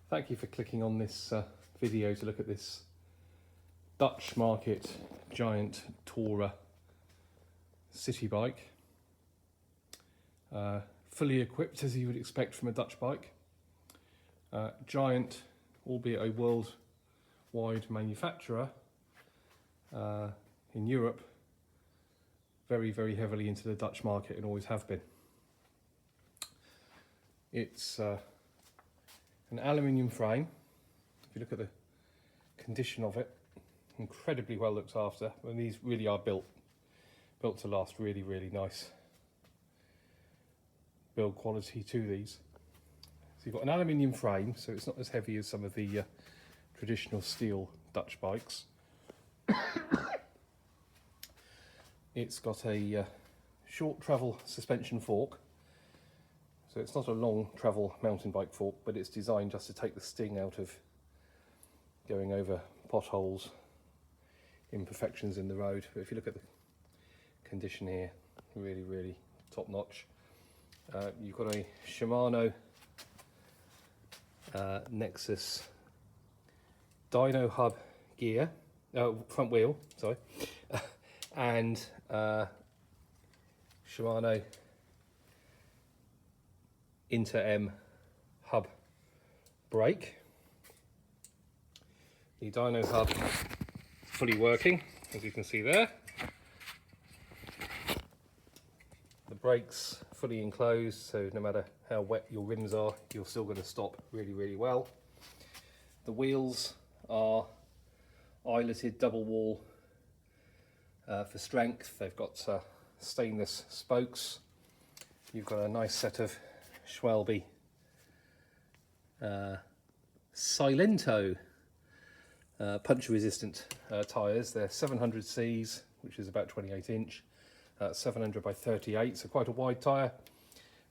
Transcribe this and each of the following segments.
Thank you for clicking on this video to look at this Dutch market giant tourer city bike. Fully equipped as you would expect from a Dutch bike. Giant, albeit a worldwide manufacturer in Europe, very, very heavily into the Dutch market and always have been. It's an aluminium frame. If you look at the condition of it, incredibly well looked after. And these really are built to last. Really, really nice build quality to these. So you've got an aluminium frame, so it's not as heavy as some of the traditional steel Dutch bikes. It's got a short travel suspension fork. So it's not a long travel mountain bike fork, but it's designed just to take the sting out of going over potholes, imperfections in the road. But if you look at the condition here, really, really top notch. You've got a Shimano Nexus dyno hub gear, front wheel, sorry, and Shimano Inter-M hub brake. The dyno hub fully working, as you can see there. The brakes fully enclosed, so no matter how wet your rims are, you're still going to stop really, really well. The wheels are eyeletted double wall for strength. They've got stainless spokes. You've got a nice set of Schwalbe Silento puncture resistant tyres. They're 700Cs, which is about 28 inch, 700 by 38, so quite a wide tyre.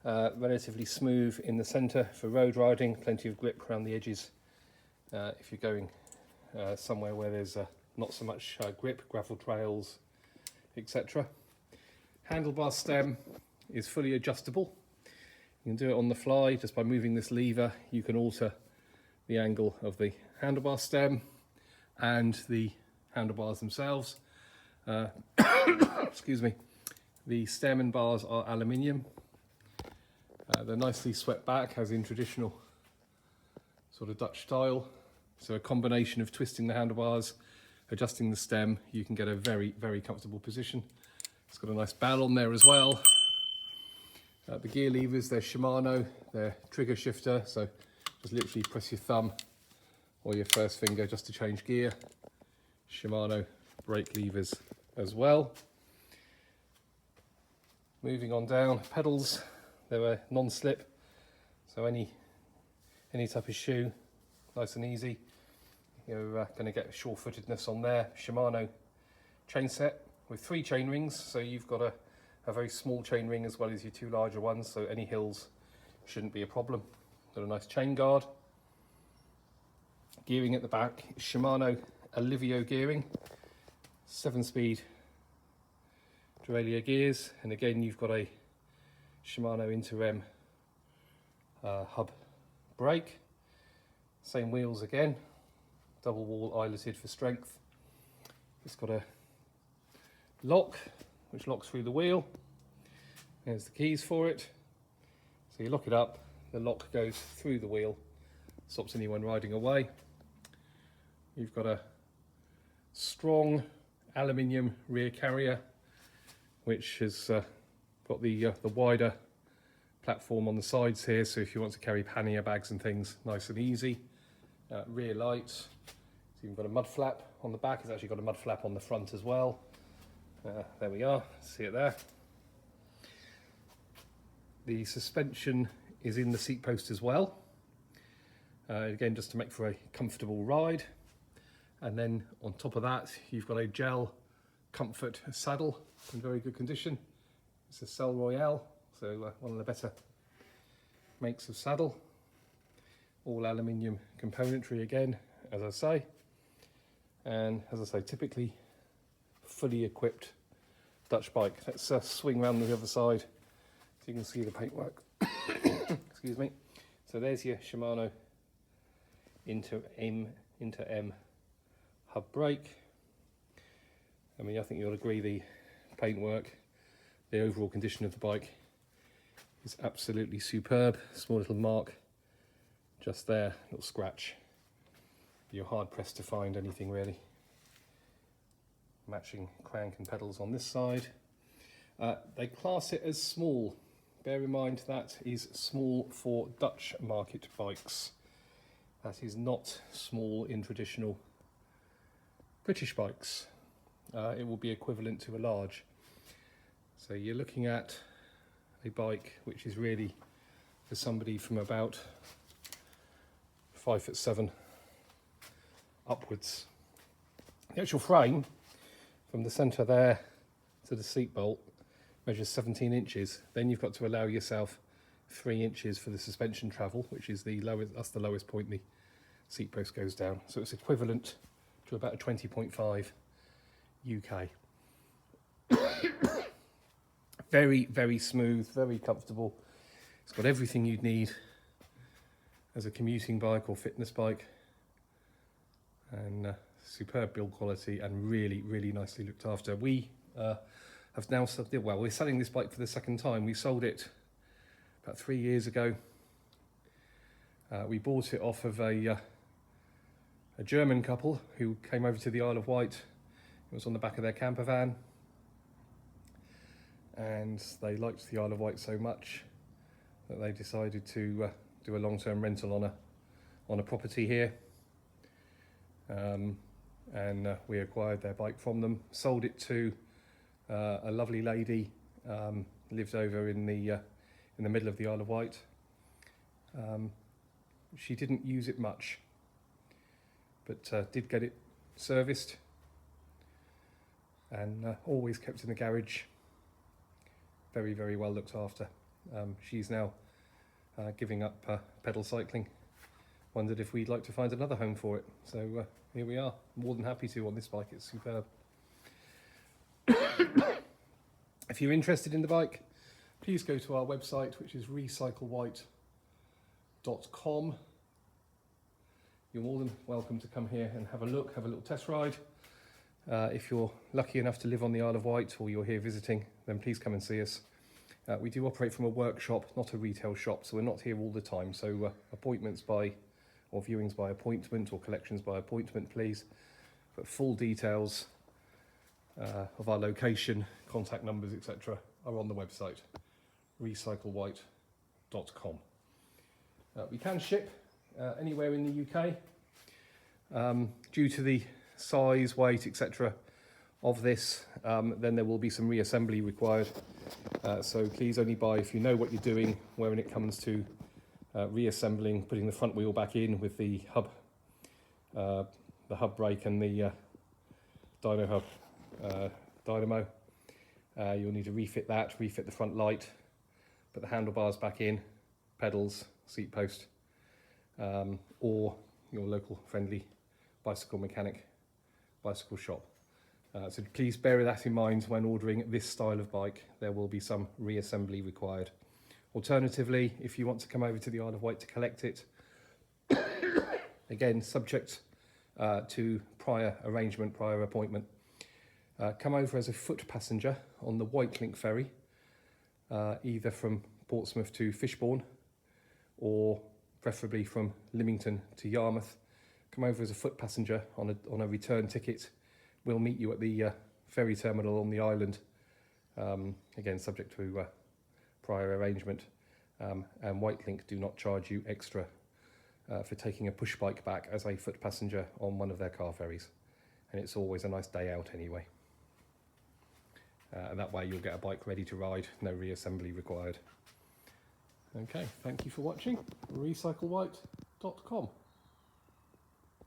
Relatively smooth in the centre for road riding, plenty of grip around the edges if you're going somewhere where there's not so much grip, gravel trails, etc. Handlebar stem is fully adjustable. You can do it on the fly just by moving this lever. You can alter the angle of the handlebar stem and the handlebars themselves. Excuse me. The stem and bars are aluminium. They're nicely swept back, as in traditional sort of Dutch style. So a combination of twisting the handlebars, adjusting the stem, you can get a very, very comfortable position. It's got a nice bell on there as well. The gear levers, they're Shimano, they're trigger shifter, so just literally press your thumb or your first finger just to change gear. Shimano brake levers as well. Moving on down, pedals, they're non-slip, so any type of shoe, nice and easy. You're going to get sure-footedness on there. Shimano chain set with 3 chain rings, so you've got a very small chain ring as well as your 2 larger ones, so any hills shouldn't be a problem. Got a nice Chainguard. Gearing at the back, Shimano Alivio gearing, 7-speed derailleur gears, and again you've got a Shimano Inter-M hub brake. Same wheels again, double wall eyeletted for strength. It's got a lock which locks through the wheel. There's the keys for it. So you lock it up, the lock goes through the wheel, stops anyone riding away. You've got a strong aluminium rear carrier, which has got the wider platform on the sides here, so if you want to carry pannier bags and things, nice and easy. Rear lights. So you've got a mud flap on the back. It's actually got a mud flap on the front as well. There we are, see it there. The suspension is in the seat post as well. Again, just to make for a comfortable ride. And then on top of that, you've got a gel comfort saddle in very good condition. It's a Cell Royale, so one of the better makes of saddle. All aluminium componentry again, as I say. And as I say, typically fully equipped Dutch bike. Let's swing around the other side so you can see the paintwork. Excuse me. So there's your Shimano Inter-M hub brake. I mean, I think you'll agree the paintwork, the overall condition of the bike is absolutely superb. Small little mark just there, little scratch. You're hard pressed to find anything really. Matching crank and pedals on this side. They class it as small. Bear in mind that is small for Dutch market bikes. That is not small in traditional British bikes. It will be equivalent to a large. So you're looking at a bike which is really for somebody from about 5'7" upwards. The actual frame from the centre there to the seat bolt measures 17 inches. Then you've got to allow yourself 3 inches for the suspension travel, which is the lowest. That's the lowest point the seat post goes down. So it's equivalent to about a 20.5 UK. Very, very smooth, very comfortable. It's got everything you'd need as a commuting bike or fitness bike, and superb build quality and really, really nicely looked after. We have now sold it. Well, we're selling this bike for the second time. We sold it about 3 years ago. We bought it off of a German couple who came over to the Isle of Wight. It was on the back of their camper van, and they liked the Isle of Wight so much that they decided to do a long-term rental on a property here, and we acquired their bike from them, sold it to a lovely lady, lived over in the middle of the Isle of Wight. She didn't use it much, but did get it serviced and always kept in the garage. Very, very well looked after. She's now giving up pedal cycling. Wondered if we'd like to find another home for it. So here we are, more than happy to on this bike. It's superb. If you're interested in the bike, please go to our website, which is recyclewhite.com. You're more than welcome to come here and have a look, have a little test ride. If you're lucky enough to live on the Isle of Wight or you're here visiting, then please come and see us. We do operate from a workshop, not a retail shop, so we're not here all the time. So appointments by, or viewings by appointment, or collections by appointment, please. But full details of our location, contact numbers, etc. are on the website, recyclewhite.com. We can ship anywhere in the UK. Due to the size, weight, etc. of this, then there will be some reassembly required. So please only buy if you know what you're doing when it comes to reassembling, putting the front wheel back in with the hub brake and the dyno hub dynamo. You'll need to refit that, refit the front light, put the handlebars back in, pedals, seat post, or your local friendly bicycle mechanic, bicycle shop. So please bear that in mind when ordering this style of bike. There will be some reassembly required. Alternatively, if you want to come over to the Isle of Wight to collect it, again, subject to prior arrangement, prior appointment, come over as a foot passenger on the Wight Link ferry, either from Portsmouth to Fishbourne, or preferably from Lymington to Yarmouth. Come over as a foot passenger on a return ticket. We'll meet you at the ferry terminal on the island, again subject to prior arrangement, and Wight Link do not charge you extra for taking a push bike back as a foot passenger on one of their car ferries, and it's always a nice day out anyway. And that way you'll get a bike ready to ride, no reassembly required. Okay, thank you for watching. recyclewhite.com